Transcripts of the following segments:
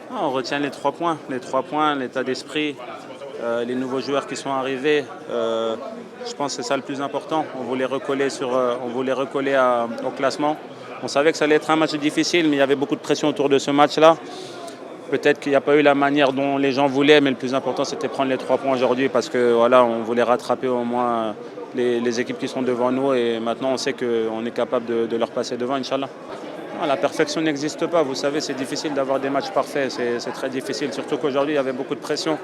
Ah, on retient les 3 points, l'état d'esprit, les nouveaux joueurs qui sont arrivés. Je pense que c'est ça le plus important. On voulait recoller au classement. On savait que ça allait être un match difficile, mais il y avait beaucoup de pression autour de ce match-là. Peut-être qu'il n'y a pas eu la manière dont les gens voulaient, mais le plus important c'était prendre les 3 points aujourd'hui parce que voilà, on voulait rattraper au moins les équipes qui sont devant nous et maintenant on sait qu'on est capable de leur passer devant, Inch'Allah. La perfection n'existe pas, vous savez, c'est difficile d'avoir des matchs parfaits, c'est très difficile, surtout qu'aujourd'hui il y avait beaucoup de pression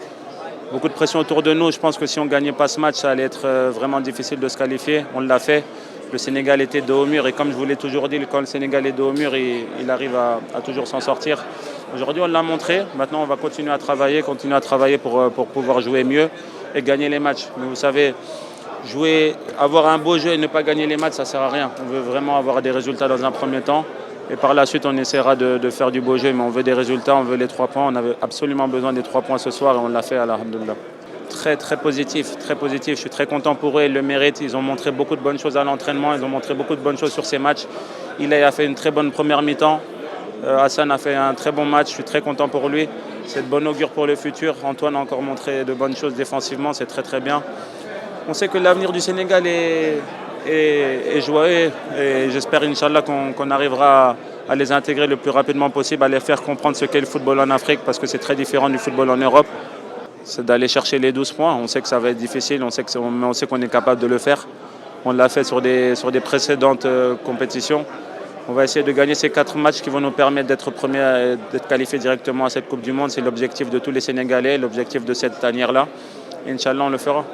autour de nous. Je pense que si on ne gagnait pas ce match, ça allait être vraiment difficile de se qualifier. On l'a fait. Le Sénégal était dos au mur et comme je vous l'ai toujours dit, quand le Sénégal est dos au mur, il arrive à toujours s'en sortir. Aujourd'hui, on l'a montré. Maintenant, on va continuer à travailler pour pouvoir jouer mieux et gagner les matchs. Mais vous savez, avoir un beau jeu et ne pas gagner les matchs, ça ne sert à rien. On veut vraiment avoir des résultats dans un premier temps. Et par la suite, on essaiera de faire du beau jeu, mais on veut des résultats, on veut les 3 points. On avait absolument besoin des 3 points ce soir et on l'a fait, alhamdoulilah. Très, très positif, très positif. Je suis très content pour eux, ils le méritent. Ils ont montré beaucoup de bonnes choses à l'entraînement, ils ont montré beaucoup de bonnes choses sur ces matchs. Ilay a fait une très bonne première mi-temps. Hassan a fait un très bon match, je suis très content pour lui. C'est de bon augure pour le futur. Antoine a encore montré de bonnes choses défensivement, c'est très très bien. On sait que l'avenir du Sénégal est joyeux et j'espère, Inch'Allah, qu'on arrivera à les intégrer le plus rapidement possible, à les faire comprendre ce qu'est le football en Afrique parce que c'est très différent du football en Europe. C'est d'aller chercher les 12 points. On sait que ça va être difficile, mais on sait qu'on est capable de le faire. On l'a fait sur des précédentes compétitions. On va essayer de gagner ces 4 matchs qui vont nous permettre d'être premiers, d'être qualifiés directement à cette Coupe du Monde. C'est l'objectif de tous les Sénégalais, l'objectif de cette tanière-là. Inch'Allah, on le fera.